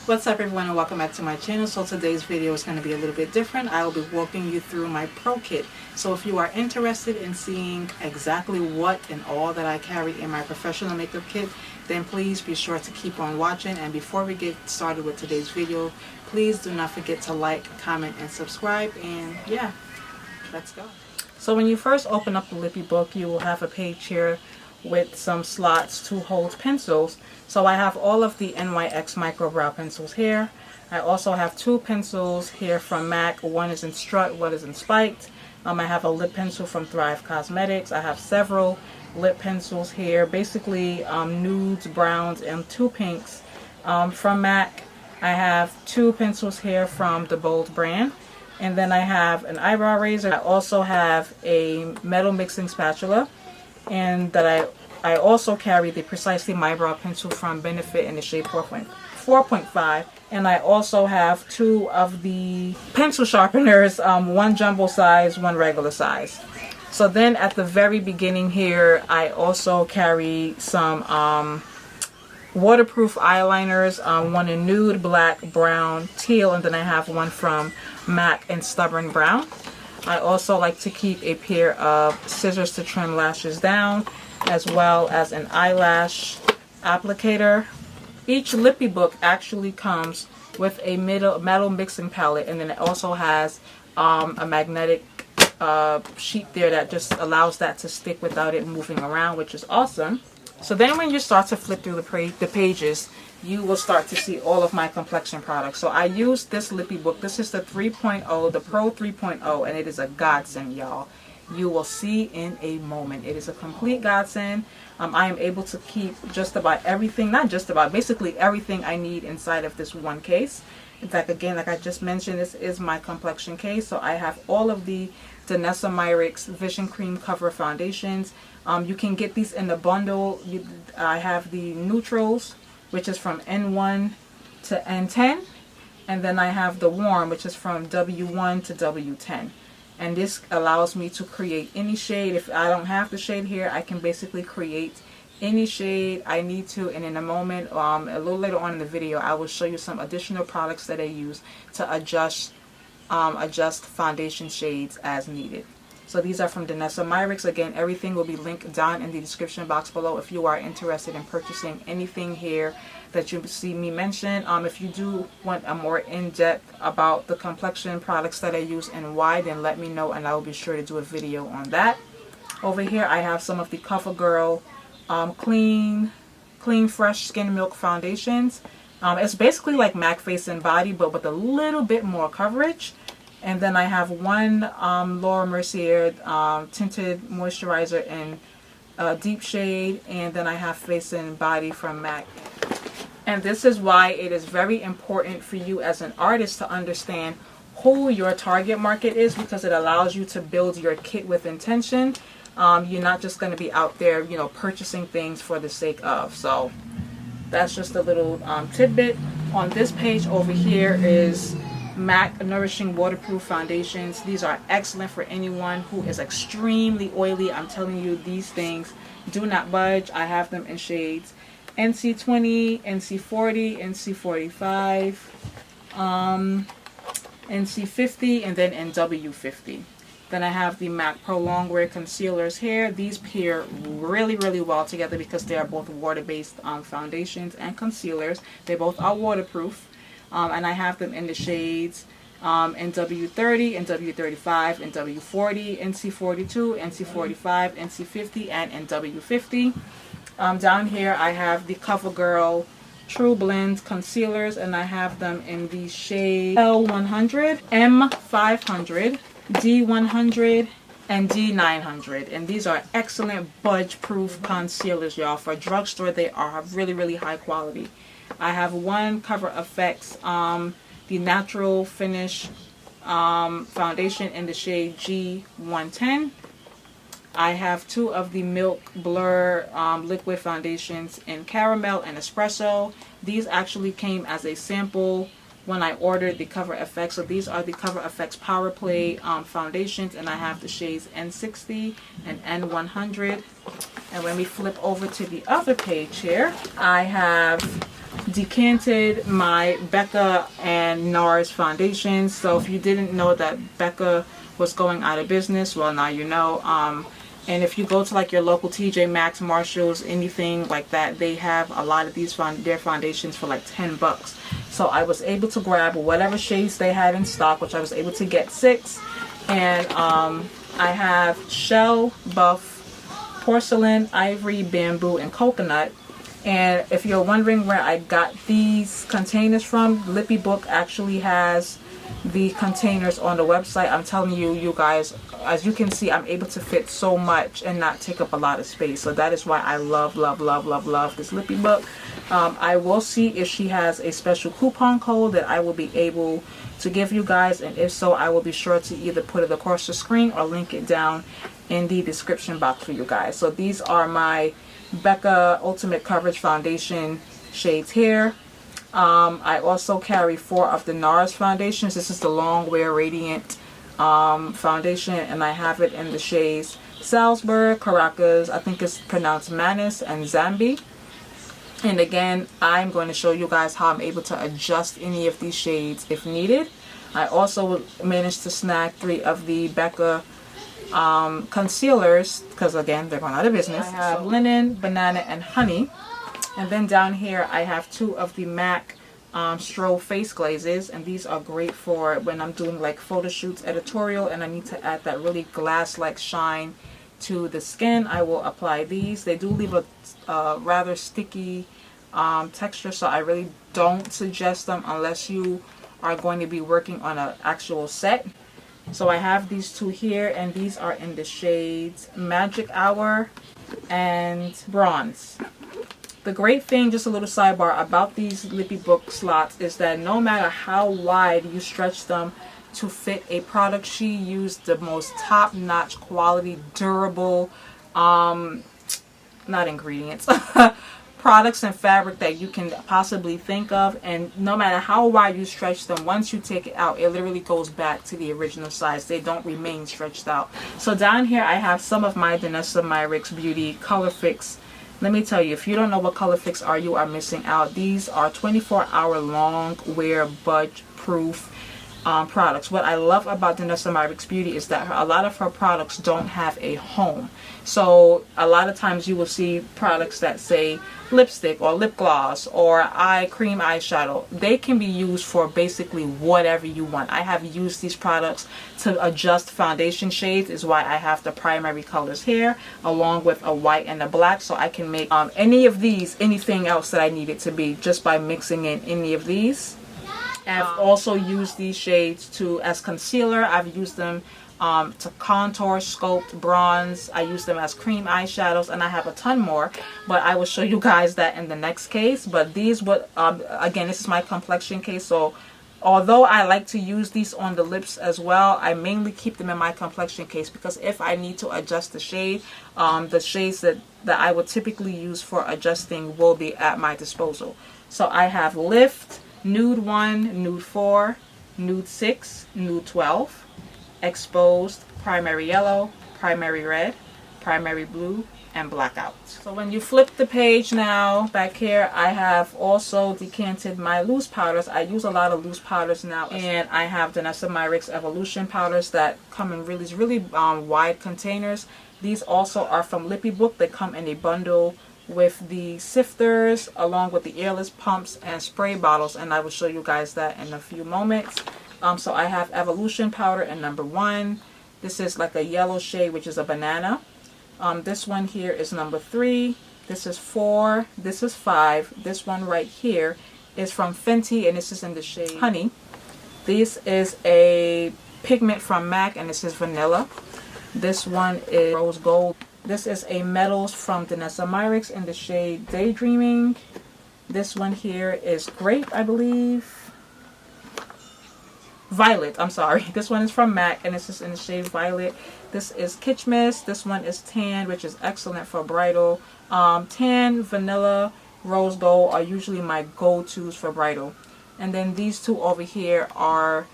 What's up everyone, and welcome back to my channel. So today's video is going to be a little bit different. I will be walking you through my pro kit. So if you are interested in seeing exactly what and all that I carry in my professional makeup kit, then please be sure to keep on watching. And before we get started with today's video, please do not forget to like, comment, and subscribe. And yeah, let's go. So when you first open up the Lippiebook, you will have a page here with some slots to hold pencils. So I have all of the NYX micro brow pencils here. I also have two pencils here from MAC. One is in Strut, one is in Spiked. I have a lip pencil from Thrive Cosmetics. I have several lip pencils here, basically nudes, browns, and two pinks from MAC. I have two pencils here from the Bold brand. And then I have an eyebrow razor. I also have a metal mixing spatula. And that I also carry the Precisely My Brow pencil from Benefit in the shade 4.5. And I also have two of the pencil sharpeners, one jumbo size, one regular size. So then at the very beginning here, I also carry some waterproof eyeliners, one in nude, black, brown, teal, and then I have one from MAC in Stubborn Brown. I also like to keep a pair of scissors to trim lashes down, as well as an eyelash applicator. Each Lippiebook actually comes with a metal mixing palette, and then it also has a magnetic sheet there that just allows that to stick without it moving around, which is awesome. So then when you start to flip through the pages, you will start to see all of my complexion products. So I use this Lippiebook. This is the 3.0, the Pro 3.0, and it is a godsend, y'all. You will see in a moment. It is a complete godsend. I am able to keep just about everything, not just about, basically everything I need inside of this one case. In fact, again, like I just mentioned, this is my complexion case. So I have all of the Danessa Myricks Vision Cream Cover Foundations. You can get these in the bundle. I have the Neutrals, which is from N1 to N10. And then I have the Warm, which is from W1 to W10. And this allows me to create any shade. If I don't have the shade here, I can basically create any shade I need to. And in a moment, a little later on in the video, I will show you some additional products that I use to adjust foundation shades as needed. So these are from Danessa Myricks. Again, everything will be linked down in the description box below if you are interested in purchasing anything here that you see me mention. If you do want a more in-depth about the complexion products that I use and why, then let me know and I will be sure to do a video on that. Over here I have some of the CoverGirl clean fresh skin milk foundations. It's basically like MAC Face and Body, but with a little bit more coverage. And then I have one Laura Mercier tinted moisturizer in deep shade, and then I have Face and Body from MAC. And this is why it is very important for you as an artist to understand who your target market is, because it allows you to build your kit with intention. You're not just going to be out there, you know, purchasing things for the sake of. So that's just a little tidbit. On this page over here is MAC Nourishing Waterproof Foundations. These are excellent for anyone who is extremely oily. I'm telling you, these things do not budge. I have them in shades NC20, NC40, NC45, NC50, and then NW50. Then I have the MAC Pro Longwear Concealers here. These pair really, really well together because they are both water-based foundations and concealers. They both are waterproof. And I have them in the shades NW30, NW35, NW40, NC42, NC45, NC50, and NW50. Down here I have the CoverGirl True Blend Concealers, and I have them in the shade L100, M500, D100, and D900. And these are excellent budge-proof concealers, y'all. For a drugstore, they are really, really high quality. I have one Cover FX, the Natural Finish foundation in the shade G110. I have two of the Milk Blur liquid foundations in Caramel and Espresso. These actually came as a sample when I ordered the Cover FX. So these are the Cover FX Power Play foundations, and I have the shades N60 and N100. And when we flip over to the other page here, I have decanted my Becca and NARS foundations. So if you didn't know that Becca was going out of business, well, now you know. And if you go to like your local TJ Maxx, Marshalls, anything like that, they have a lot of these their foundations for like $10. So I was able to grab whatever shades they had in stock, which I was able to get 6. And I have Shell, Buff, Porcelain, Ivory, Bamboo, and Coconut. And if you're wondering where I got these containers from, Lippiebook actually has the containers on the website. I'm telling you, you guys, as you can see, I'm able to fit so much and not take up a lot of space. So that is why I love this Lippiebook. I will see if she has a special coupon code that I will be able to give you guys, and if so, I will be sure to either put it across the screen or link it down in the description box for you guys. So these are my Becca Ultimate Coverage Foundation shades here. I also carry 4 of the NARS foundations. This is the Long Wear Radiant foundation, and I have it in the shades Salzburg, Caracas, I think it's pronounced Manis, and Zambi. And again, I'm going to show you guys how I'm able to adjust any of these shades if needed. I also managed to snag 3 of the Becca concealers, because again, they're going out of business. I have Linen, Banana, and Honey. And then down here I have 2 of the MAC Strobe face glazes, and these are great for when I'm doing like photo shoots, editorial, and I need to add that really glass-like shine to the skin. I will apply these. They do leave a rather sticky texture, so I really don't suggest them unless you are going to be working on an actual set. So I have these 2 here, and these are in the shades Magic Hour and Bronze. The great thing, just a little sidebar, about these Lippiebook slots is that no matter how wide you stretch them to fit a product, she used the most top-notch quality, durable, not ingredients, products and fabric that you can possibly think of. And no matter how wide you stretch them, once you take it out, it literally goes back to the original size. They don't remain stretched out. So down here I have some of my Danessa Myricks Beauty Color Fix. Let me tell you, if you don't know what Color Fix are, you are missing out. These are 24-hour long wear budge proof products. What I love about Danessa Myricks Beauty is that a lot of her products don't have a home. So a lot of times you will see products that say lipstick or lip gloss or cream eyeshadow. They can be used for basically whatever you want. I have used these products to adjust foundation shades, is why I have the primary colors here along with a white and a black, so I can make any of these anything else that I need it to be just by mixing in any of these. I've also used these shades as concealer. I've used them to contour, sculpt, bronze. I use them as cream eyeshadows, and I have a ton more, but I will show you guys that in the next case. But these would, again, this is my complexion case, so although I like to use these on the lips as well, I mainly keep them in my complexion case because if I need to adjust the shade, the shades that I would typically use for adjusting will be at my disposal. So I have Lift, Nude 1, Nude 4, Nude 6, Nude 12, Exposed, Primary Yellow, Primary Red, Primary Blue, and Blackout. So when you flip the page now, back here, I have also decanted my loose powders. I use a lot of loose powders now, and I have Danessa Myricks Evolution powders that come in really wide containers. These also are from Lippiebook. They come in a bundle with the sifters along with the earless pumps and spray bottles, and I will show you guys that in a few moments. So I have Evolution powder in number 1. This is like a yellow shade, which is a banana. This one here is number 3. This is 4. This is 5. This one right here is from Fenty, and this is in the shade Honey. This is a pigment from MAC, and this is Vanilla. This one is Rose Gold. This is a Metals from Danessa Myricks in the shade Daydreaming. This one here is Grape, I believe. Violet, I'm sorry. This one is from MAC, and this is in the shade Violet. This is Kitsch Mist. This one is Tan, which is excellent for bridal. Tan, Vanilla, Rose Gold are usually my go-tos for bridal. And then these two over here are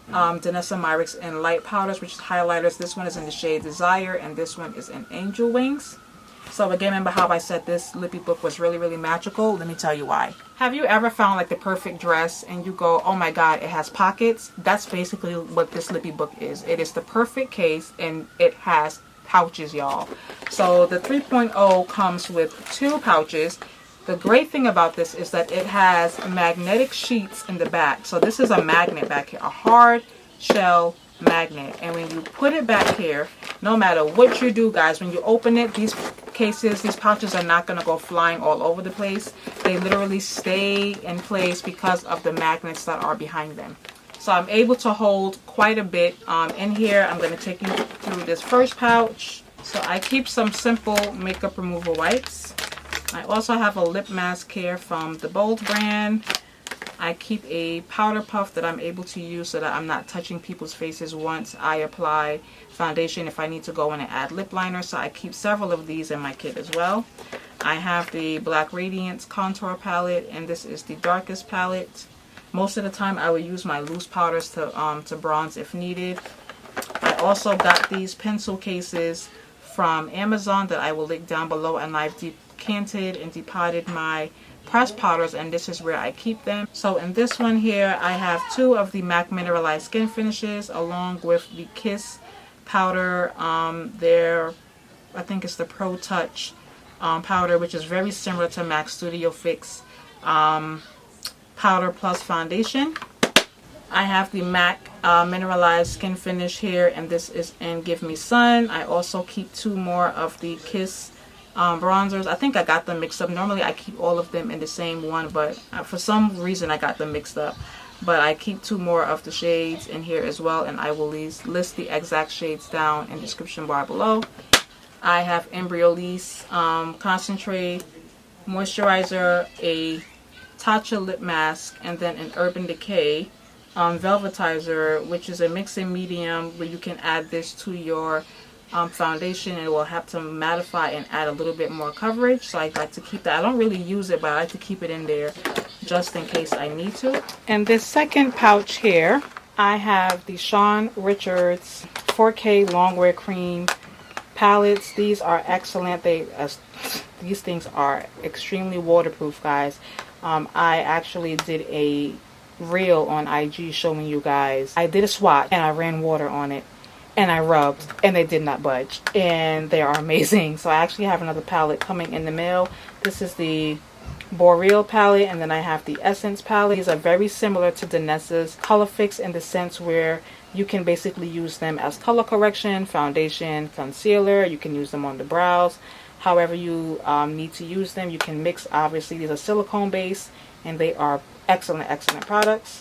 Danessa Myricks Enlight powders, which is highlighters. This one is in the shade Desire, and this one is in Angel Wings. So again, remember how I said this Lippiebook was really, really magical? Let me tell you why. Have you ever found like the perfect dress and you go, oh my god, it has pockets? That's basically what this Lippiebook is. It is the perfect case and it has pouches, y'all. So the 3.0 comes with 2 pouches. The great thing about this is that it has magnetic sheets in the back. So this is a magnet back here, a hard shell magnet. And when you put it back here, no matter what you do, guys, when you open it, these cases, these pouches are not going to go flying all over the place. They literally stay in place because of the magnets that are behind them. So I'm able to hold quite a bit in here. I'm going to take you through this first pouch. So I keep some simple makeup removal wipes. I also have a lip mask here from the Bold brand. I keep a powder puff that I'm able to use so that I'm not touching people's faces once I apply foundation if I need to go in and add lip liner. So I keep several of these in my kit as well. I have the Black Radiance contour palette, and this is the darkest palette. Most of the time I will use my loose powders to bronze if needed. I also got these pencil cases from Amazon that I will link down below, and I've decanted and depotted my pressed powders, and this is where I keep them. So in this one here, I have 2 of the MAC Mineralized Skin Finishes along with the Kiss powder. I think it's the Pro Touch powder, which is very similar to MAC Studio Fix powder plus foundation. I have the MAC Mineralized Skin Finish here, and this is in Give Me Sun. I also keep 2 more of the Kiss bronzers. I think I got them mixed up. Normally I keep all of them in the same one, but for some reason I got them mixed up. But I keep 2 more of the shades in here as well, and I will list the exact shades down in the description bar below. I have Embryolisse Concentrate Moisturizer, a Tatcha Lip Mask, and then an Urban Decay Velvetizer, which is a mixing medium where you can add this to your foundation, and it will have to mattify and add a little bit more coverage. So I like to keep that. I don't really use it, but I like to keep it in there just in case I need to. And this second pouch here, I have the Sean Richards 4K Longwear Cream palettes. These are excellent. These things are extremely waterproof, guys. I actually did a reel on IG showing you guys. I did a swatch and I ran water on it and I rubbed and they did not budge, and they are amazing. So I actually have another palette coming in the mail. This is the Boreal palette, and then I have the Essence palette. These are very similar to Danessa's Color Fix in the sense where you can basically use them as color correction, foundation, concealer. You can use them on the brows. However you need to use them, you can mix. Obviously, these are silicone based and they are excellent products.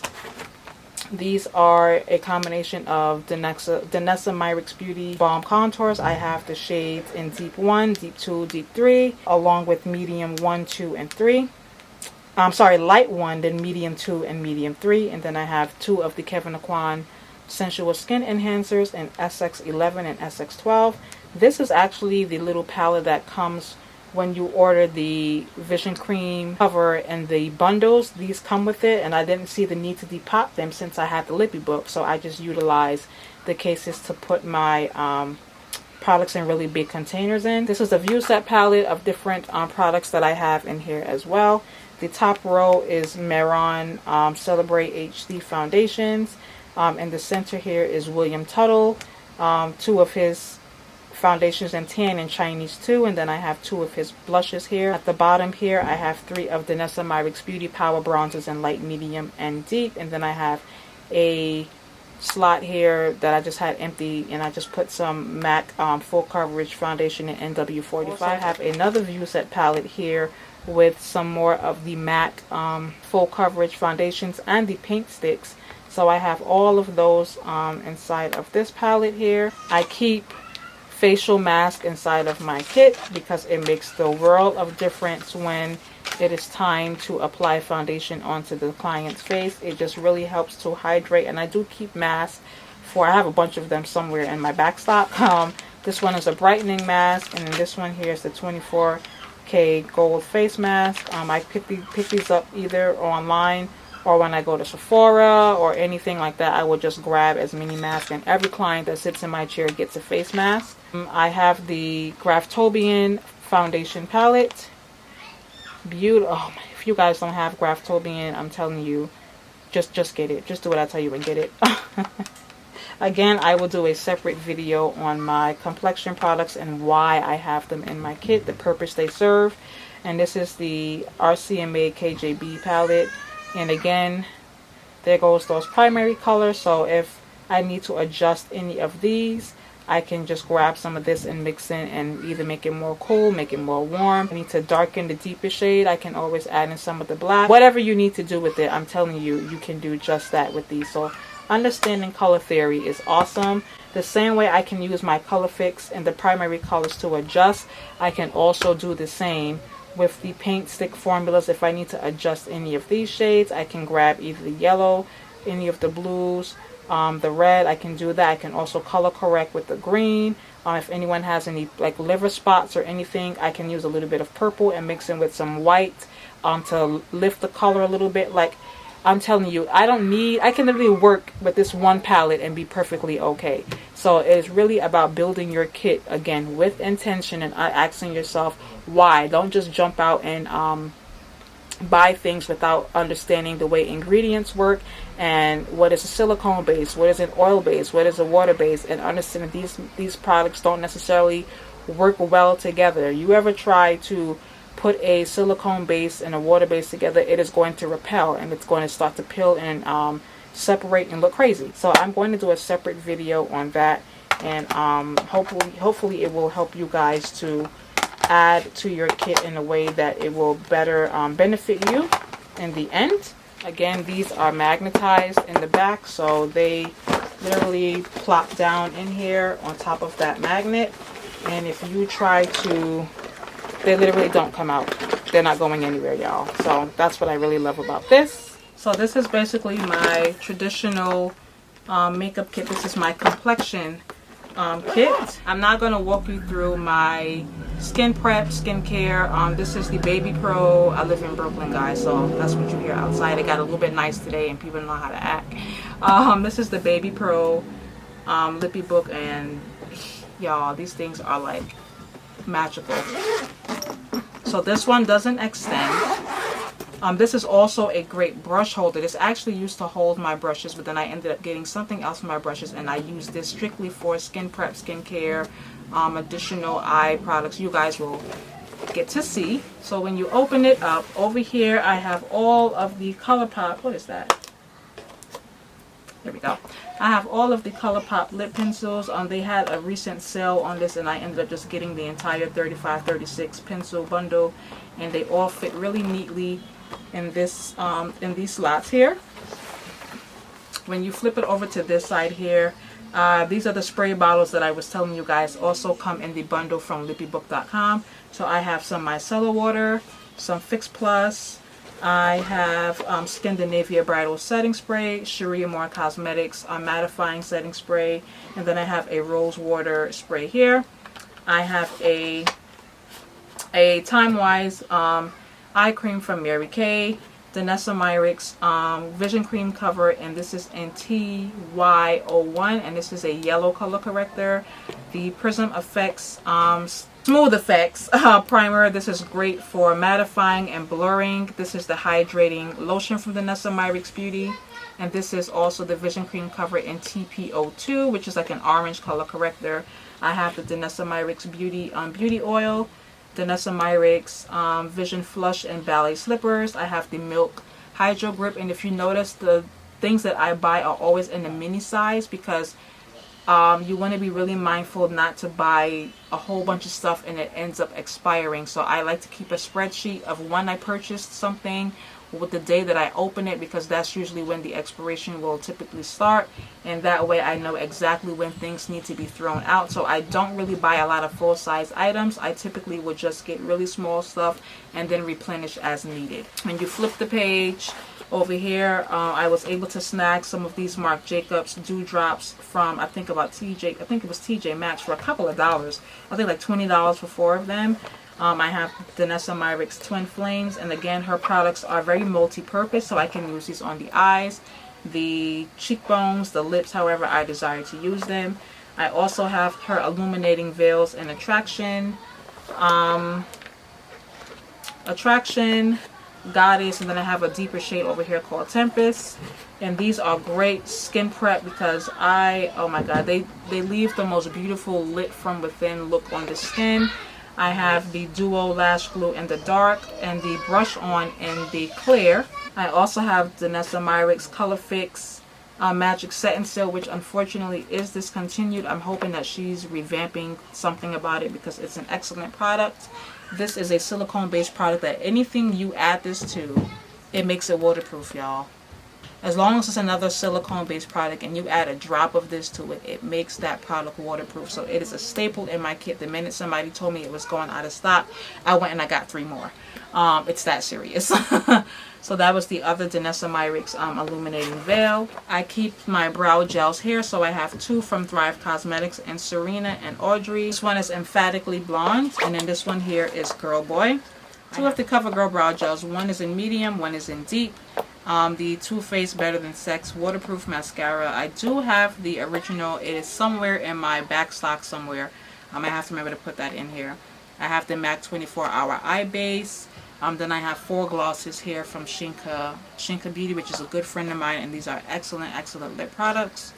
These are a combination of Danessa Myricks Beauty Balm Contours. I have the shades in Deep 1, Deep 2, Deep 3, along with Medium 1, 2, and 3. I'm sorry, Light 1, then Medium 2, and Medium 3. And then I have 2 of the Kevyn Aucoin Sensual Skin Enhancers in SX11 and SX12. This is actually the little palette that comes when you order the Vision Cream cover and the bundles. These come with it, and I didn't see the need to depot them since I had the Lippiebook, so I just utilized the cases to put my products in really big containers in. This is a view set palette of different products that I have in here as well. The top row is Meron Celebrate HD foundations. In the center here is William Tuttle, 2 of his foundations in tan and Chinese 2, and then I have 2 of his blushes here. At the bottom here I have 3 of Danessa Myricks Beauty Power Bronzers in light, medium, and deep, and then I have a slot here that I just had empty, and I just put some MAC full coverage foundation in NW45. I have another view set palette here with some more of the MAC full coverage foundations and the paint sticks. So I have all of those inside of this palette here. I keep facial mask inside of my kit because it makes the world of difference when it is time to apply foundation onto the client's face. It just really helps to hydrate, and I do keep masks I have a bunch of them somewhere in my backstop. This one is a brightening mask, and then this one here is the 24K gold face mask. I pick these up either online or when I go to Sephora or anything like that. I will just grab as many masks, and every client that sits in my chair gets a face mask. I have the Graftobian foundation palette. Beautiful. Oh, if you guys don't have Graftobian, I'm telling you, just get it. Just do what I tell you and get it. Again, I will do a separate video on my complexion products and why I have them in my kit, the purpose they serve. And this is the RCMA KJB palette. And again, there goes those primary colors. So if I need to adjust any of these, I can just grab some of this and mix in and either make it more cool, make it more warm. I need to darken the deepest shade, I can always add in some of the black. Whatever you need to do with it, I'm telling you, you can do just that with these. So understanding color theory is awesome. The same way I can use my color fix and the primary colors to adjust, I can also do the same with the paint stick formulas. If I need to adjust any of these shades, I can grab either the yellow, any of the blues, the red, I can do that. I can also color correct with the green. If anyone has any like liver spots or anything, I can use a little bit of purple and mix in with some white to lift the color a little bit. Like, I'm telling you, I can literally work with this one palette and be perfectly okay. So it's really about building your kit, again, with intention and asking yourself why. Don't just jump out and buy things without understanding the way ingredients work and what is a silicone base, what is an oil base, what is a water base, and understand these products don't necessarily work well together. You ever try to put a silicone base and a water base together, it is going to repel and it's going to start to peel and separate and look crazy. So I'm going to do a separate video on that, and hopefully it will help you guys to add to your kit in a way that it will better benefit you in the end. Again, these are magnetized in the back, so they literally plop down in here on top of that magnet, and if you try to, they literally don't come out. They're not going anywhere, y'all. So that's what I really love about this. So this is basically my traditional makeup kit. This is my complexion kit. I'm not going to walk you through my skin prep, skincare. This is the Baby Pro. I live in Brooklyn, guys, so that's what you hear outside. It got a little bit nice today and people know how to act. This is the Baby Pro Lippiebook, and y'all, these things are like magical. So this one doesn't extend. This is also a great brush holder. This actually used to hold my brushes, but then I ended up getting something else for my brushes, and I use this strictly for skin prep, skincare, additional eye products. You guys will get to see. So when you open it up, over here I have all of the ColourPop. What is that? There we go. I have all of the ColourPop lip pencils. They had a recent sale on this, and I ended up just getting the entire 35-36 pencil bundle, and they all fit really neatly in this in these slots here. When you flip it over to this side here, these are the spray bottles that I was telling you guys also come in the bundle from Lippiebook.com. So I have some micellar water, some Fix Plus, I have Scandinavia Bridal Setting Spray, Sharia Moore Cosmetics Mattifying Setting Spray, and then I have a Rose Water Spray here. I have a Time Wise eye cream from Mary Kay, Danessa Myricks Vision Cream Cover, and this is in TY01, and this is a yellow color corrector. The Prism Effects Smooth Effects Primer. This is great for mattifying and blurring. This is the Hydrating Lotion from Danessa Myricks Beauty. And this is also the Vision Cream Cover in TP02, which is like an orange color corrector. I have the Danessa Myricks Beauty Beauty Oil, Danessa Myricks Vision Flush and Ballet Slippers. I have the Milk Hydro Grip, and if you notice, the things that I buy are always in the mini size because you want to be really mindful not to buy a whole bunch of stuff and it ends up expiring. So I like to keep a spreadsheet of when I purchased something with the day that I open it, because that's usually when the expiration will typically start, and that way I know exactly when things need to be thrown out. So I don't really buy a lot of full-size items. I typically would just get really small stuff and then replenish as needed. When you flip the page over here, I was able to snag some of these Marc Jacobs Dewdrops from I think it was TJ Maxx for a couple of dollars. I think like $20 for 4 of them. I have Danessa Myricks Twin Flames, and again, her products are very multi-purpose, so I can use these on the eyes, the cheekbones, the lips, however I desire to use them. I also have her Illuminating Veils and Attraction Attraction, Goddess, and then I have a deeper shade over here called Tempest. And these are great skin prep because oh my god, they leave the most beautiful lit from within look on the skin. I have the Duo Lash Glue in the dark and the brush on in the clear. I also have Danessa Myricks Color Fix Magic Setting Seal, which unfortunately is discontinued. I'm hoping that she's revamping something about it because it's an excellent product. This is a silicone based product that anything you add this to, it makes it waterproof, y'all. As long as it's another silicone based product and you add a drop of this to it, it makes that product waterproof. So it is a staple in my kit. The minute somebody told me it was going out of stock, I went and I got 3 more. It's that serious. So that was the other Danessa Myricks Illuminating Veil. I keep my brow gels here, so I have 2 from Thrive Cosmetics and Serena and Audrey. This one is Emphatically Blonde, and then this one here is Girl Boy. 2 of the CoverGirl brow gels. One is in medium, one is in deep. The Too Faced Better Than Sex Waterproof Mascara. I do have the original. It is somewhere in my back stock somewhere. I have to remember to put that in here. I have the MAC 24 Hour Eye Base. Then I have 4 glosses here from Shinka Beauty, which is a good friend of mine, and these are excellent lip products.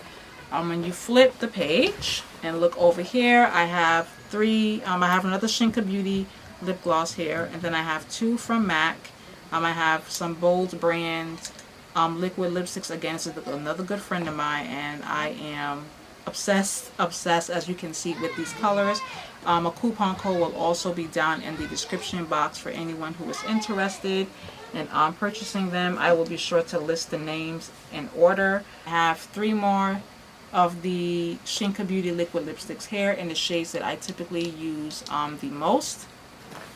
When you flip the page and look over here, I have 3. I have another Shinka Beauty lip gloss here, and then I have 2 from MAC. I have some Bold brand liquid lipsticks. Again, this is another good friend of mine, and I am obsessed, as you can see, with these colors. A coupon code will also be down in the description box for anyone who is interested in purchasing them. I will be sure to list the names in order. I have 3 more of the Shinka Beauty liquid lipsticks here in the shades that I typically use the most.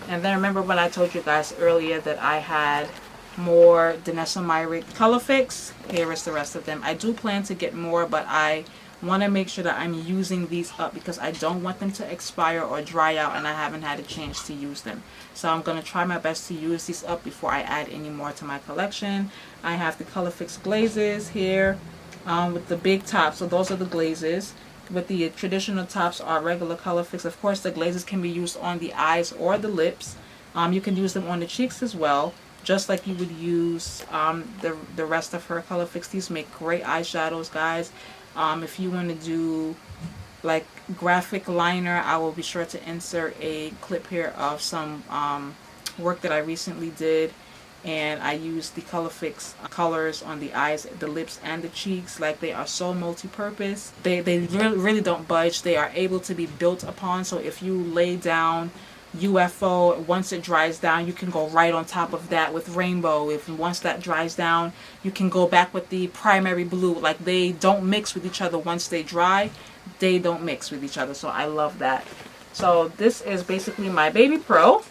And then remember when I told you guys earlier that I had more Danessa Myricks Color Fix? Here is the rest of them. I do plan to get more, but I want to make sure that I'm using these up because I don't want them to expire or dry out and I haven't had a chance to use them. So I'm going to try my best to use these up before I add any more to my collection. I have the Color Fix glazes here with the big tops. So those are the glazes. With the traditional tops are regular Color Fix. Of course, the glazes can be used on the eyes or the lips. You can use them on the cheeks as well, just like you would use the rest of her Color Fix. These make great eyeshadows, guys. If you want to do like graphic liner, I will be sure to insert a clip here of some work that I recently did, and I used the Color Fix colors on the eyes, the lips, and the cheeks. Like, they are so multi-purpose. They really don't budge. They are able to be built upon. So if you lay down UFO, once it dries down, you can go right on top of that with rainbow. Once that dries down, you can go back with the primary blue. Like, they don't mix with each other. Once they dry, they don't mix with each other. So I love that. So this is basically my Baby Pro.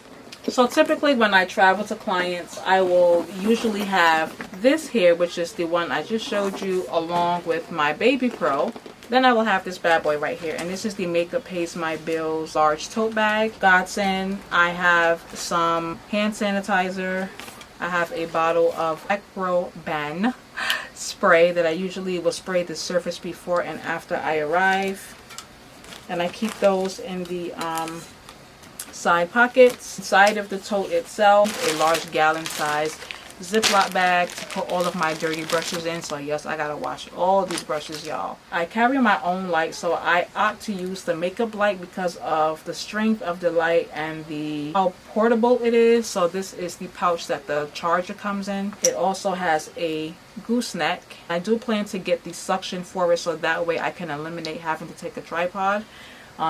So typically when I travel to clients, I will usually have this here, which is the one I just showed you, along with my Baby Pro. Then I will have this bad boy right here, and this is the Makeup Pays My Bills large tote bag. Godsend. I have some hand sanitizer. I have a bottle of Acroban spray that I usually will spray the surface before and after I arrive. And I keep those in the side pockets. Inside of the tote itself, a large gallon size Ziploc bag to put all of my dirty brushes in. So yes, I gotta wash all these brushes, y'all. I carry my own light, so I opt to use the makeup light because of the strength of the light and how portable it is. So this is the pouch that the charger comes in. It also has a gooseneck. I do plan to get the suction for it so that way I can eliminate having to take a tripod.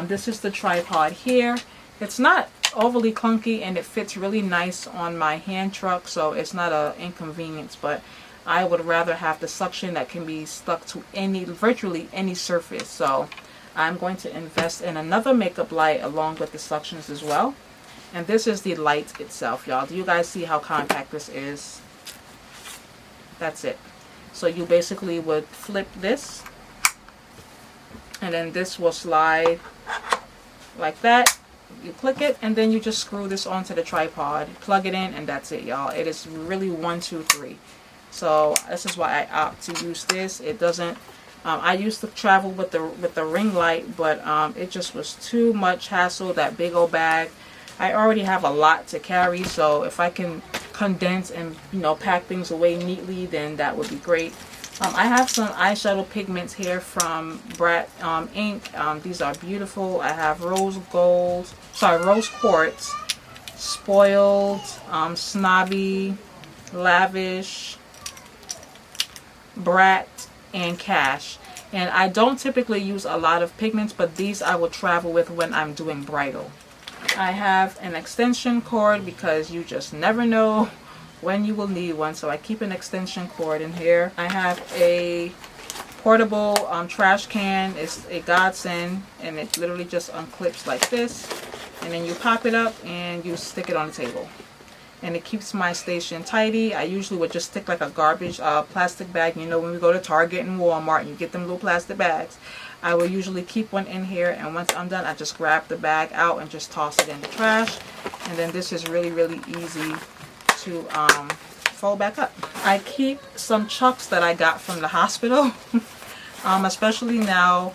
This is the tripod here. It's not overly clunky and it fits really nice on my hand truck, so it's not an inconvenience, but I would rather have the suction that can be stuck to virtually any surface. So I'm going to invest in another makeup light along with the suctions as well. And this is the light itself, y'all. Do you guys see how compact this is? That's it. So you basically would flip this, and then this will slide like that. You click it, and then you just screw this onto the tripod, plug it in, and that's it, y'all. It is really 1, 2, 3. So this is why I opt to use this. It doesn't I used to travel with the ring light, but it just was too much hassle. That big old bag, I already have a lot to carry, so if I can condense and, you know, pack things away neatly, then that would be great. I have some eyeshadow pigments here from Brat Inc. These are beautiful. I have rose quartz, spoiled, snobby, lavish, Brat, and cash. And I don't typically use a lot of pigments, but these I will travel with when I'm doing bridal. I have an extension cord because you just never know when you will need one, so I keep an extension cord in here. I have a portable trash can. It's a godsend, and it literally just unclips like this, and then you pop it up and you stick it on the table, and it keeps my station tidy. I usually would just stick like a garbage plastic bag. You know, when we go to Target and Walmart and you get them little plastic bags, I will usually keep one in here, and once I'm done I just grab the bag out and just toss it in the trash. And then this is really easy to fold back up. I keep some chucks that I got from the hospital. Especially now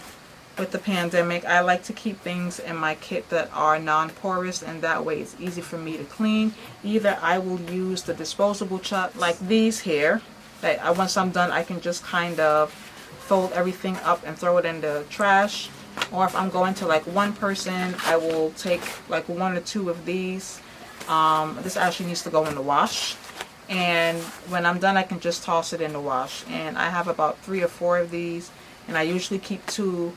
with the pandemic, I like to keep things in my kit that are non-porous, and that way it's easy for me to clean. Either I will use the disposable chuck like these here, that once I'm done I can just kind of fold everything up and throw it in the trash. Or if I'm going to like one person, I will take like 1 or 2 of these. This actually needs to go in the wash, and when I'm done I can just toss it in the wash. And I have about 3 or 4 of these, and I usually keep 2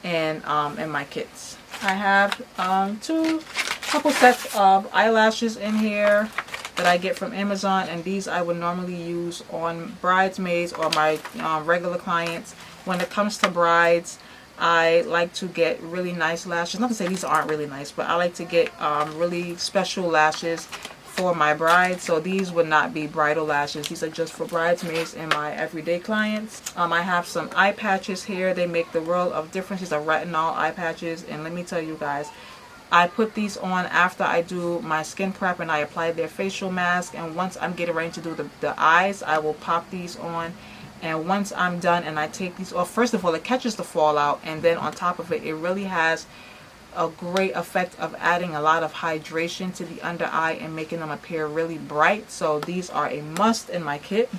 in my kits. I have couple sets of eyelashes in here that I get from Amazon, and these I would normally use on bridesmaids or my regular clients. When it comes to brides, I like to get really nice lashes. Not to say these aren't really nice, but I like to get really special lashes for my brides. So these would not be bridal lashes. These are just for bridesmaids and my everyday clients. I have some eye patches here. They make the world of difference. These are retinol eye patches, and let me tell you guys, I put these on after I do my skin prep and I apply their facial mask, and once I'm getting ready to do the eyes, I will pop these on. And once I'm done and I take these off, first of all, it catches the fallout, and then on top of it, it really has a great effect of adding a lot of hydration to the under eye and making them appear really bright. So these are a must in my kit.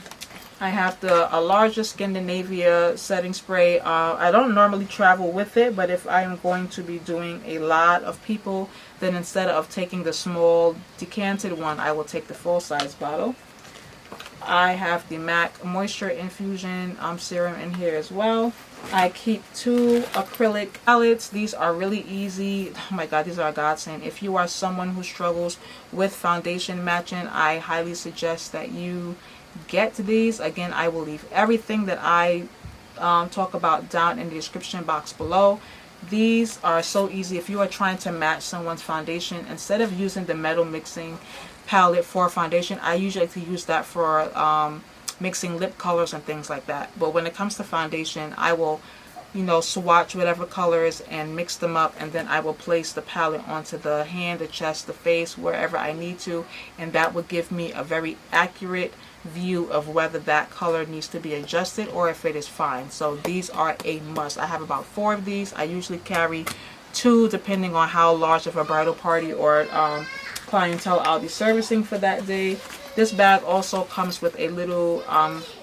I have a larger Scandinavia setting spray. I don't normally travel with it, but if I am going to be doing a lot of people, then instead of taking the small decanted one, I will take the full-size bottle. I have the MAC Moisture Infusion serum in here as well. I keep 2 acrylic palettes. These are really easy. Oh my god, these are a godsend. If you are someone who struggles with foundation matching, I highly suggest that you get these. Again, I will leave everything that I talk about down in the description box below. These are so easy. If you are trying to match someone's foundation, instead of using the metal mixing palette for foundation, I usually like to use that for mixing lip colors and things like that. But when it comes to foundation, I will, you know, swatch whatever colors and mix them up, and then I will place the palette onto the hand, the chest, the face, wherever I need to, and that will give me a very accurate view of whether that color needs to be adjusted or if it is fine. So these are a must. I have about 4 of these. I usually carry 2 depending on how large of a bridal party or clientele I'll be servicing for that day. This bag also comes with a little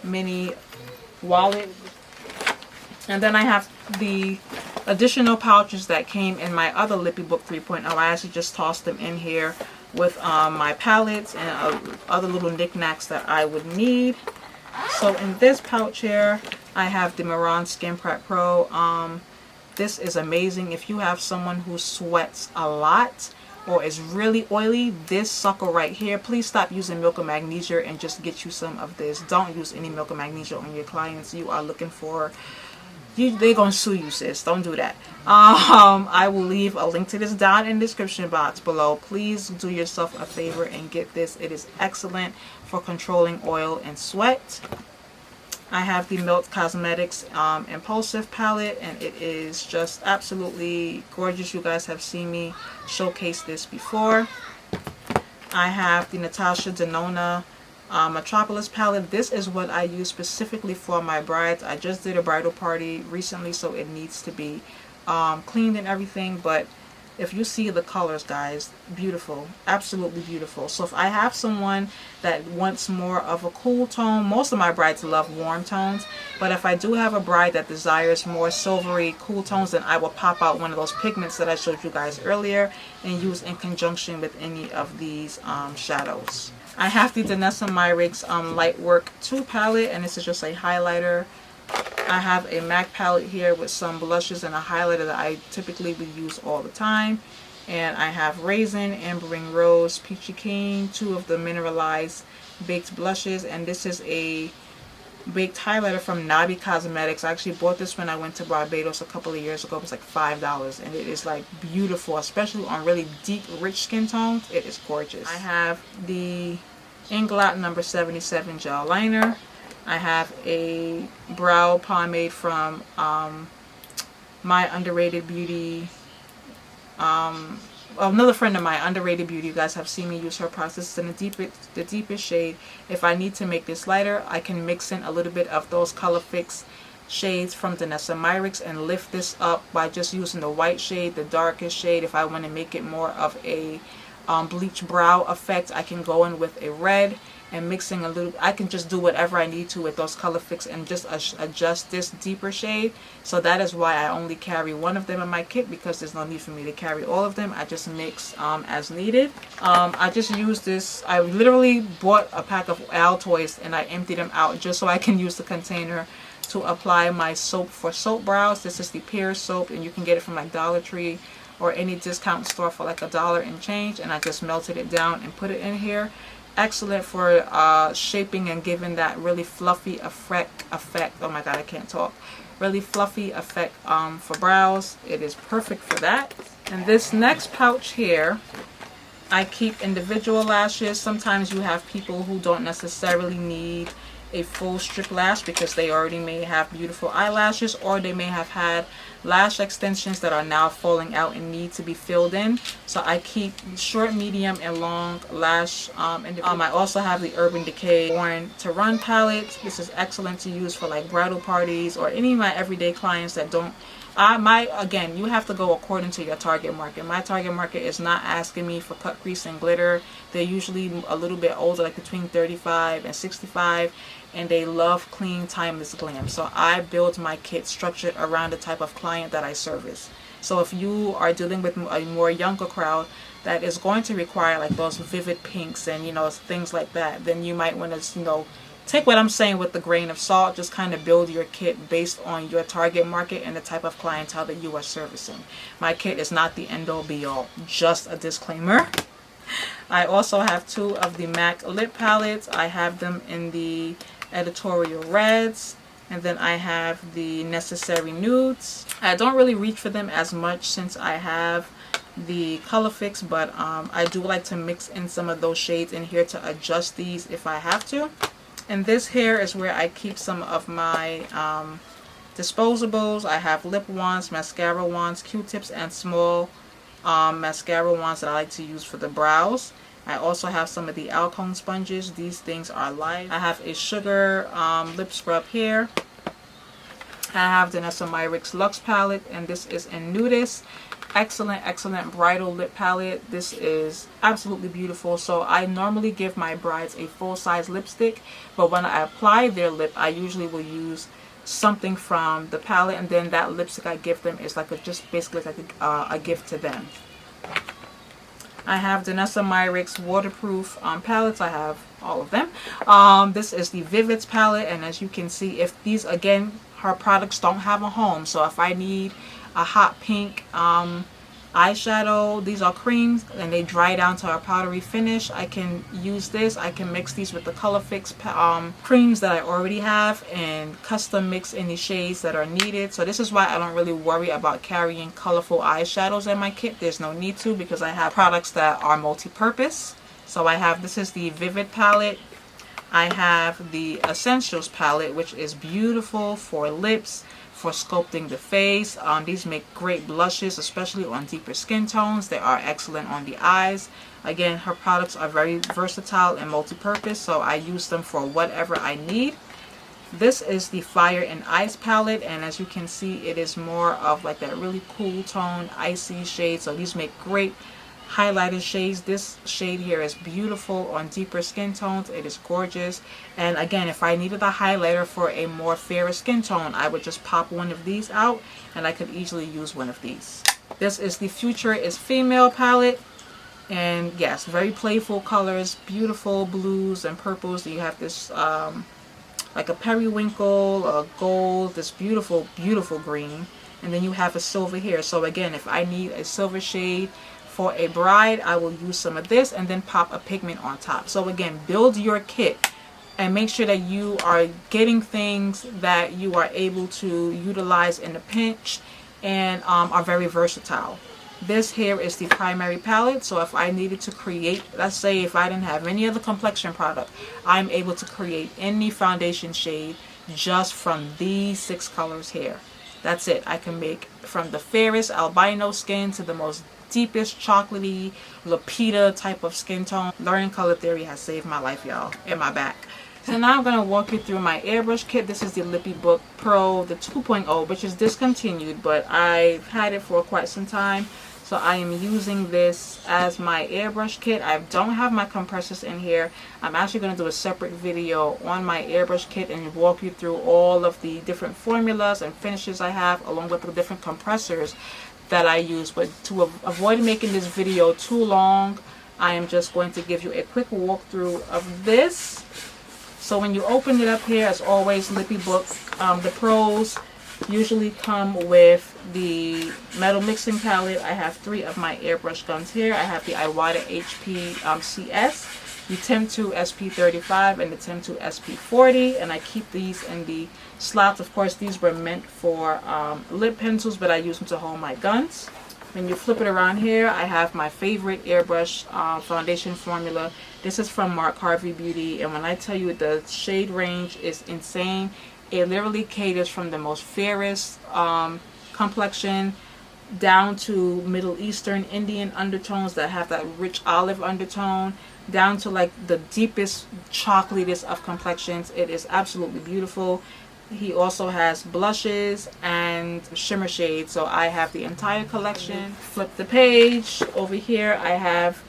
mini wallet, and then I have the additional pouches that came in my other Lippiebook 3.0. I actually just tossed them in here with my palettes and other little knickknacks that I would need. So in this pouch here, I have the Miran Skin Prep Pro. This is amazing if you have someone who sweats a lot or is really oily. This sucker right here, please stop using milk of magnesia and just get you some of this. Don't use any milk of magnesia on your clients. You are looking for, they're gonna sue you, sis. Don't do that. I will leave a link to this down in the description box below. Please do yourself a favor and get this. It is excellent for controlling oil and sweat. I have the Milk Cosmetics Impulsive palette, and it is just absolutely gorgeous. You guys have seen me showcase this before. I have the Natasha Denona Metropolis palette. This is what I use specifically for my brides. I just did a bridal party recently, so it needs to be cleaned and everything, but if you see the colors, guys, beautiful, absolutely beautiful. So if I have someone that wants more of a cool tone, most of my brides love warm tones, but if I do have a bride that desires more silvery cool tones, then I will pop out one of those pigments that I showed you guys earlier and use in conjunction with any of these shadows. I have the Danessa Myricks Lightwork II Palette, and this is just a highlighter. I have a MAC palette here with some blushes and a highlighter that I typically would use all the time. And I have Raisin, Ambering Rose, Peachy Keen, two of the mineralized baked blushes. And this is a baked highlighter from Cosmetics. I actually bought this when I went to Barbados a couple of years ago. It was like $5, and it is like beautiful, especially on really deep, rich skin tones. It is gorgeous. I have the Inglot number 77 gel liner. I have a brow pomade from My Underrated Beauty. Another friend of mine, Underrated Beauty. You guys have seen me use her products. This is in the deepest shade. If I need to make this lighter, I can mix in a little bit of those Color Fix shades from Danessa Myricks and lift this up by just using the white shade, the darkest shade. If I want to make it more of a bleach brow effect, I can go in with a red and mixing a little. I can just do whatever I need to with those Color Fix and just adjust this deeper shade. So that is why I only carry one of them in my kit, because there's no need for me to carry all of them. I just mix as needed. I just use this. I literally bought a pack of Altoids and I emptied them out just so I can use the container to apply my soap for soap brows. This is the Pear soap, and you can get it from like Dollar Tree or any discount store for like $1 and change. And I just melted it down and put it in here. Excellent for shaping and giving that really fluffy effect. Oh my god, I can't talk. Really fluffy effect for brows. It is perfect for that. And this next pouch here, I keep individual lashes. Sometimes you have people who don't necessarily need a full strip lash because they already may have beautiful eyelashes, or they may have had lash extensions that are now falling out and need to be filled in. So I keep short, medium, and long lash. I also have the Urban Decay Born to Run palette. This is excellent to use for like bridal parties or any of my everyday clients that don't. Again, you have to go according to your target market. My target market is not asking me for cut crease and glitter. They're usually a little bit older, like between 35 and 65, and they love clean, timeless glam. So I build my kit structured around the type of client that I service. So if you are dealing with a more younger crowd that is going to require like those vivid pinks and things like that, then you might want to take what I'm saying with a grain of salt. Just kind of build your kit based on your target market and the type of clientele that you are servicing. My kit is not the end all be all, just a disclaimer. I also have two of the MAC lip palettes. I have them in the editorial reds, and then I have the Necessary Nudes. I don't really reach for them as much since I have the Color Fix, but I do like to mix in some of those shades in here to adjust these if I have to. And this here is where I keep some of my disposables. I have lip wands, mascara wands, Q-tips, and small mascara wands that I like to use for the brows. I also have some of the Alcone sponges. These things are light. I have a sugar lip scrub here. I have Danessa Myricks Luxe palette, and this is in Nudist. Excellent bridal lip palette. This is absolutely beautiful. So I normally give my brides a full-size lipstick, but when I apply their lip, I usually will use something from the palette, and then that lipstick I give them is like just basically like a gift to them. I have Danessa Myricks waterproof palettes. I have all of them. This is the Vivids palette, and as you can see, if these, again, her products don't have a home, so if I need a hot pink eyeshadow, these are creams and they dry down to a powdery finish, I can use this. I can mix these with the Color Fix creams that I already have and custom mix any shades that are needed. So this is why I don't really worry about carrying colorful eyeshadows in my kit. There's no need to, because I have products that are multi-purpose. So I have, this is the Vivid palette. I have the Essentials palette, which is beautiful for lips, for sculpting the face. These make great blushes, especially on deeper skin tones. They are excellent on the eyes. Again, her products are very versatile and multi-purpose, so I use them for whatever I need. This is the Fire and Ice palette, and as you can see, it is more of like that really cool tone, icy shade. So these make great highlighted shades. This shade here is beautiful on deeper skin tones. It is gorgeous. And again, if I needed a highlighter for a more fairer skin tone, I would just pop one of these out and I could easily use one of these. This is the Future is Female palette. And yes, very playful colors, beautiful blues and purples. You have this like a periwinkle, a gold, this beautiful, beautiful green. And then you have a silver here. So again, if I need a silver shade for a bride, I will use some of this and then pop a pigment on top. So again, build your kit and make sure that you are getting things that you are able to utilize in a pinch and are very versatile. This here is the primary palette, so if I needed to create, let's say if I didn't have any other complexion product, I'm able to create any foundation shade just from these 6 colors here. That's it. I can make from the fairest albino skin to the most deepest chocolatey lapita type of skin tone. Learning color theory has saved my life, y'all, and my back. So now I'm going to walk you through my airbrush kit. This is the Lippiebook Pro, the 2.0, which is discontinued, but I've had it for quite some time. So I am using this as my airbrush kit. I don't have my compressors in here. I'm actually going to do a separate video on my airbrush kit and walk you through all of the different formulas and finishes I have, along with the different compressors that I use. But to avoid making this video too long, I am just going to give you a quick walkthrough of this. So when you open it up here, as always, Lippiebook, the Pros usually come with the metal mixing palette. I have 3 of my airbrush guns here. I have the Iwata HP CS, the Tem2 SP35, and the Tem2 SP40, and I keep these in the slots. Of course, these were meant for lip pencils, but I use them to hold my guns. When you flip it around here, I have my favorite airbrush foundation formula. This is from Mark Harvey Beauty, and when I tell you the shade range is insane, it literally caters from the most fairest complexion down to Middle Eastern Indian undertones that have that rich olive undertone, down to like the deepest chocolatest of complexions. It is absolutely beautiful. He also has blushes and shimmer shades, so I have the entire collection. Flip the page. Over here I have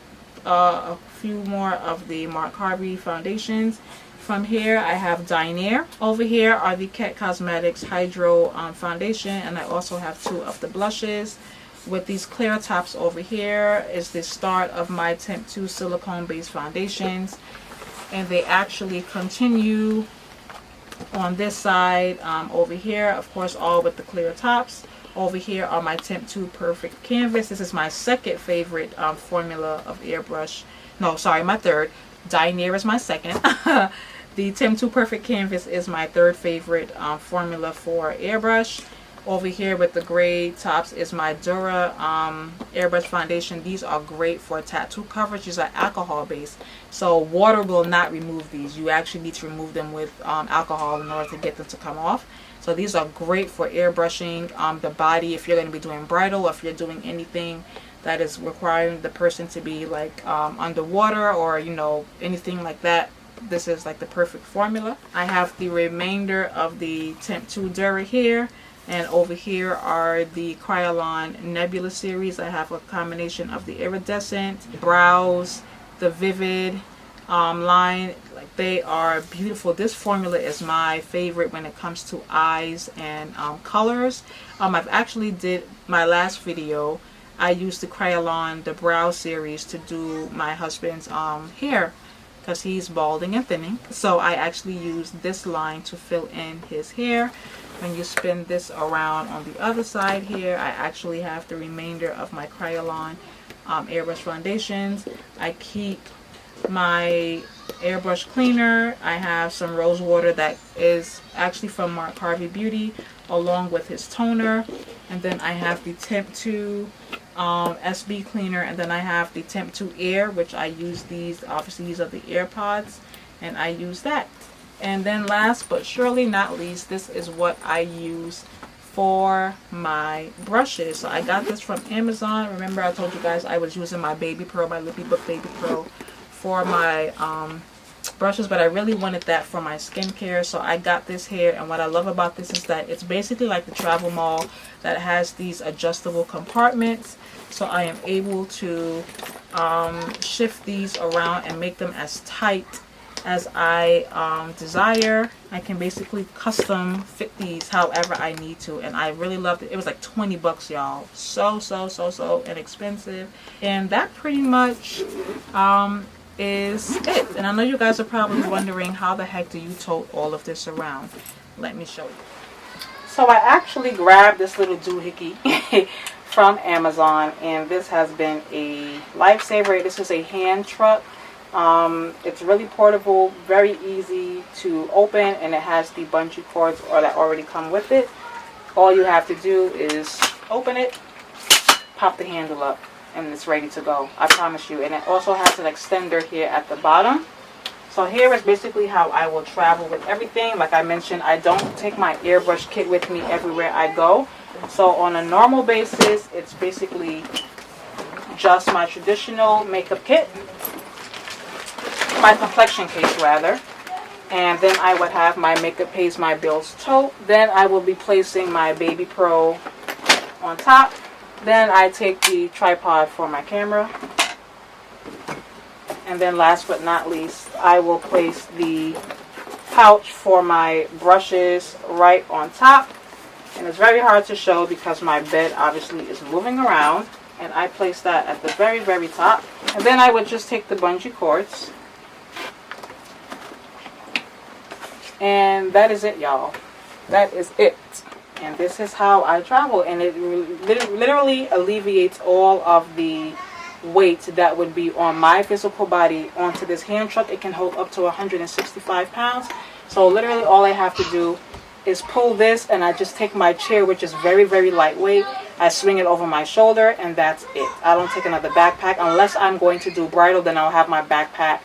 a few more of the Mark Harvey foundations. From here I have Diner. Over here are the Kat Cosmetics Hydro foundation, and I also have 2 of the blushes. With these clear tops over here is the start of my Tem2 silicone based foundations, and they actually continue on this side over here, of course, all with the clear tops. Over here are my Tem2 Perfect Canvas. This is my second favorite formula of airbrush. No, sorry, my third. Diner is my second. The Tem2 Perfect Canvas is my third favorite formula for airbrush. Over here with the gray tops is my Dura airbrush foundation. These are great for tattoo coverage. These are alcohol based, so water will not remove these. You actually need to remove them with alcohol in order to get them to come off. So these are great for airbrushing the body if you're going to be doing bridal, or if you're doing anything that is requiring the person to be like underwater, or you know, anything like that. This is like the perfect formula. I have the remainder of the Tem2 Dura here. And over here are the Kryolan Nebula series. I have a combination of the Iridescent, Brows, the Vivid line. Like, they are beautiful. This formula is my favorite when it comes to eyes and colors. I've actually did my last video. I used the Kryolan, the Brow series, to do my husband's hair, because he's balding and thinning. So I actually used this line to fill in his hair. When you spin this around on the other side here, I actually have the remainder of my Kryolan airbrush foundations. I keep my airbrush cleaner. I have some rose water that is actually from Mark Harvey Beauty, along with his toner. And then I have the Tem2 SB cleaner, and then I have the Tem2 Air, which I use these, obviously these are the AirPods, and I use that. And then last but surely not least, this is what I use for my brushes. So I got this from Amazon. Remember I told you guys I was using my Baby Pro, my Lippiebook Baby Pro, for my brushes, but I really wanted that for my skincare, so I got this here. And what I love about this is that it's basically like the travel mall that has these adjustable compartments, so I am able to shift these around and make them as tight as I desire. I can basically custom fit these however I need to, and I really loved it. It was like 20 bucks, y'all. So inexpensive. And that pretty much is it. And I know you guys are probably wondering, how the heck do you tote all of this around? Let me show you. So I actually grabbed this little doohickey from Amazon, and this has been a lifesaver. This is a hand truck. It's really portable, very easy to open, and it has the bungee cords that already come with it. All you have to do is open it, pop the handle up, and it's ready to go. I promise you. And it also has an extender here at the bottom. So here is basically how I will travel with everything. Like I mentioned, I don't take my airbrush kit with me everywhere I go. So on a normal basis, it's basically just my traditional makeup kit, my complexion case rather, and then I would have my makeup pays my bills tote. Then I will be placing my Baby Pro on top. Then I take the tripod for my camera, and then last but not least, I will place the pouch for my brushes right on top. And it's very hard to show because my bed obviously is moving around, and I place that at the very top. And then I would just take the bungee cords, and that is it, y'all. That is it. And this is how I travel, and it literally alleviates all of the weight that would be on my physical body onto this hand truck. It can hold up to 165 pounds. So literally all I have to do is pull this, and I just take my chair, which is very lightweight. I swing it over my shoulder, and that's it. I don't take another backpack unless I'm going to do bridal. Then I'll have my backpack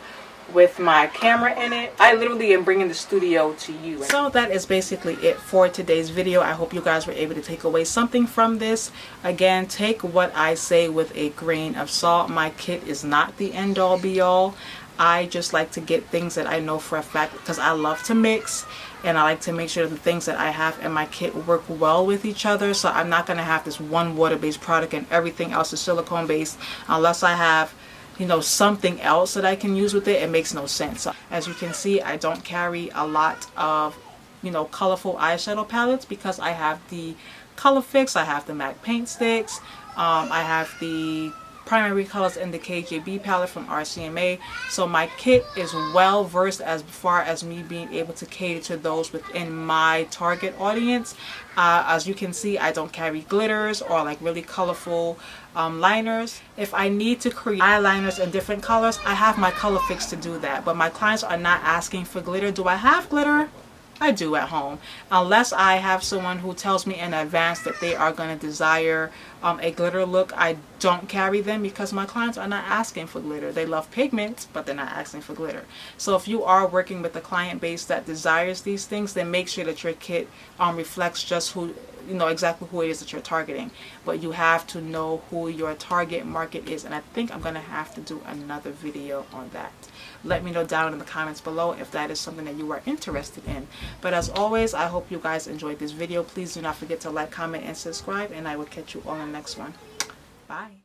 with my camera in it. I literally am bringing the studio to you. So that is basically it for today's video. I hope you guys were able to take away something from this. Again, take what I say with a grain of salt. My kit is not the end all be all. I just like to get things that I know for a fact, because I love to mix, and I like to make sure that the things that I have in my kit work well with each other. So I'm not going to have this one water-based product and everything else is silicone-based unless I have, you know, something else that I can use with it. It makes no sense. So as you can see, I don't carry a lot of, you know, colorful eyeshadow palettes because I have the Color Fix, I have the MAC paint sticks, I have the primary colors in the KJB palette from RCMA. So my kit is well versed as far as me being able to cater to those within my target audience. As you can see, I don't carry glitters or like really colorful liners. If I need to create eyeliners in different colors, I have my Color Fix to do that. But my clients are not asking for glitter. Do I have glitter? I do at home, unless I have someone who tells me in advance that they are going to desire a glitter look. I don't carry them because my clients are not asking for glitter. They love pigment, but they're not asking for glitter. So if you are working with a client base that desires these things, then make sure that your kit reflects just who, you know, exactly who it is that you're targeting. But you have to know who your target market is, and I think I'm going to have to do another video on that. Let me know down in the comments below if that is something that you are interested in. But as always, I hope you guys enjoyed this video. Please do not forget to like, comment, and subscribe, and I will catch you all in the next one. Bye.